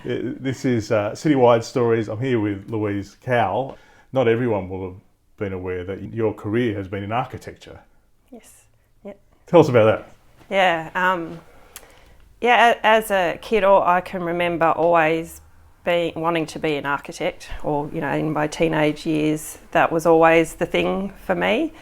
This is Citywide Stories. I'm here with Louise Cowell. Not everyone will have been aware that your career has been in architecture. Yes. Yep. Tell us about that. As a kid, I can remember always wanting to be an architect, or in my teenage years, that was always the thing for me,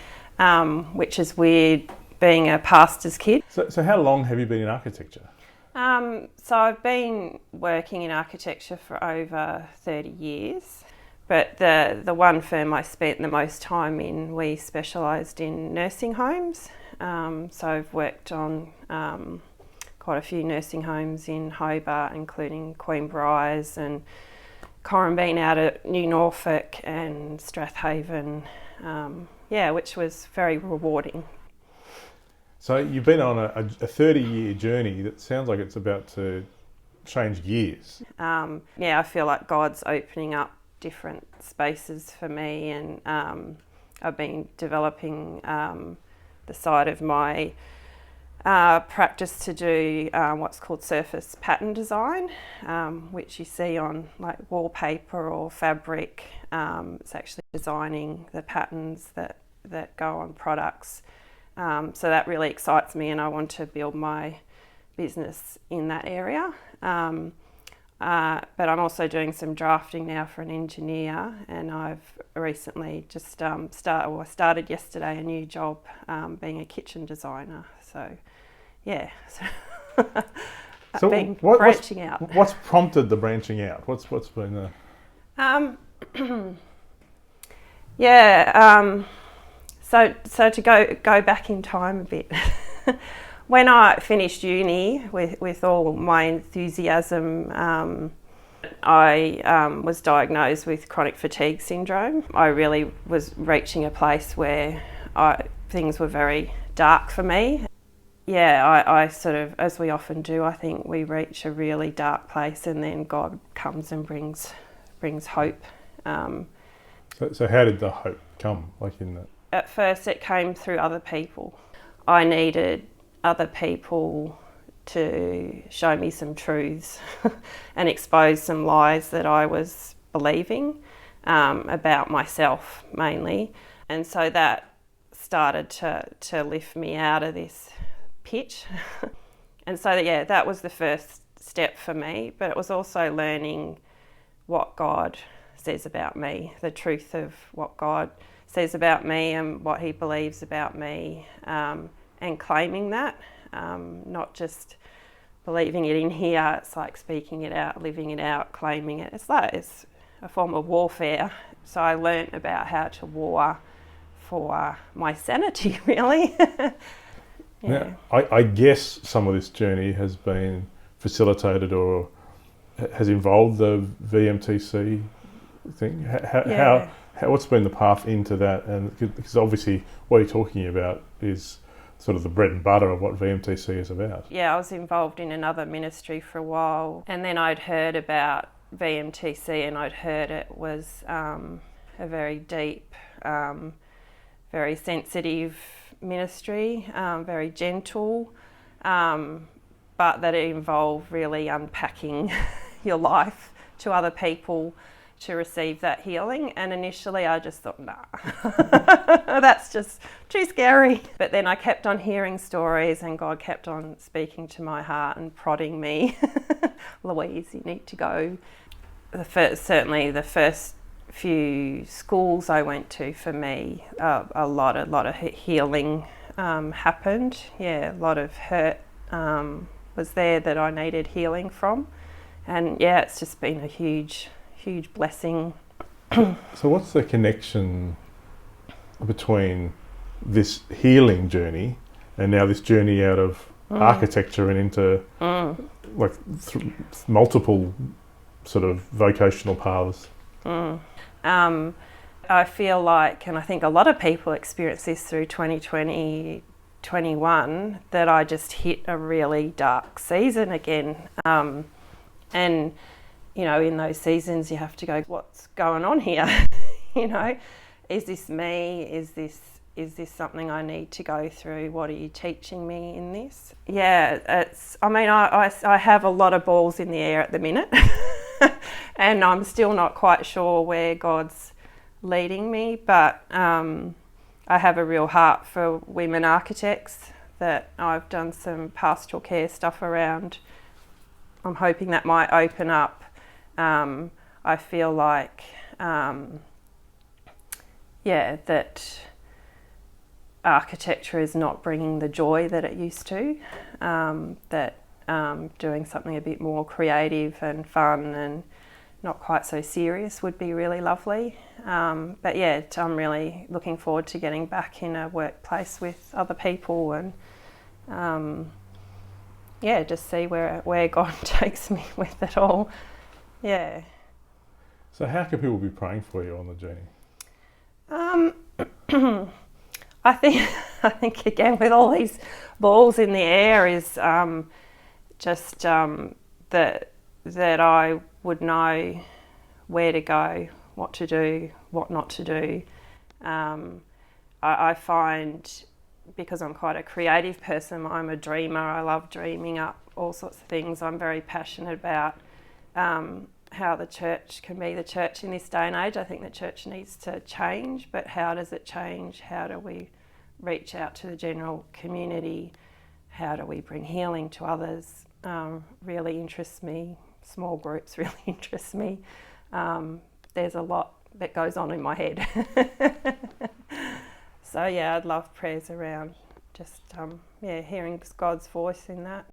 which is weird being a pastor's kid. So how long have you been in architecture? So I've been working in architecture for over 30 years, but the one firm I spent the most time in, we specialised in nursing homes. So I've worked on quite a few nursing homes in Hobart, including Queenborough and Corrambeen out at New Norfolk and Strathaven, which was very rewarding. So you've been on a 30-year journey that sounds like it's about to change gears. I feel like God's opening up different spaces for me, and I've been developing the side of my practice to do what's called surface pattern design, which you see on like wallpaper or fabric. It's actually designing the patterns that go on products. So that really excites me, and I want to build my business in that area. But I'm also doing some drafting now for an engineer, and I've recently just started yesterday a new job being a kitchen designer. So I've been branching out. What's prompted the branching out? What's been the... So to go back in time a bit, when I finished uni with all my enthusiasm, I was diagnosed with chronic fatigue syndrome. I really was reaching a place where things were very dark for me. I sort of, as we often do, I think we reach a really dark place, and then God comes and brings hope. So how did the hope come, like in that? At first it came through other people. I needed other people to show me some truths and expose some lies that I was believing about myself mainly. And so that started to lift me out of this pit. And so that was the first step for me, but it was also learning what God says about me, the truth of what God says about me and what he believes about me, and claiming that, not just believing it in here. It's like speaking it out, living it out, claiming it. It's a form of warfare. So I learnt about how to war for my sanity, really. Now, I guess some of this journey has been facilitated or has involved the VMTC thing. How what's been the path into that? And because obviously what you're talking about is sort of the bread and butter of what VMTC is about. Yeah, I was involved in another ministry for a while, and then I'd heard about VMTC, and I'd heard it was a very deep, very sensitive ministry, very gentle, but that it involved really unpacking your life to other people to receive that healing. And initially I just thought, nah, that's just too scary. But then I kept on hearing stories, and God kept on speaking to my heart and prodding me. Louise, you need to go. Certainly the first few schools I went to, for me, a lot of healing happened. A lot of hurt was there that I needed healing from. And it's just been a huge blessing. So what's the connection between this healing journey and now this journey out of architecture and into multiple sort of vocational paths? I feel like, and I think a lot of people experience this through 2020, 21, that I just hit a really dark season again. And in those seasons you have to go, what's going on here? Is this me? Is this is this something I need to go through? What are you teaching me in this? Yeah, I have a lot of balls in the air at the minute and I'm still not quite sure where God's leading me, but I have a real heart for women architects that I've done some pastoral care stuff around. I'm hoping that might open up. I feel like, that architecture is not bringing the joy that it used to, that doing something a bit more creative and fun and not quite so serious would be really lovely. But yeah, I'm really looking forward to getting back in a workplace with other people and just see where God takes me with it all. Yeah. So how can people be praying for you on the journey? I think again with all these balls in the air is just that I would know where to go, what to do, what not to do. I find, because I'm quite a creative person, I'm a dreamer, I love dreaming up all sorts of things. I'm very passionate about how the church can be the church in this day and age. I think the church needs to change, but how does it change? How do we reach out to the general community? How do we bring healing to others? Really interests me. Small groups really interest me. There's a lot that goes on in my head. So yeah, I'd love prayers around just hearing God's voice in that.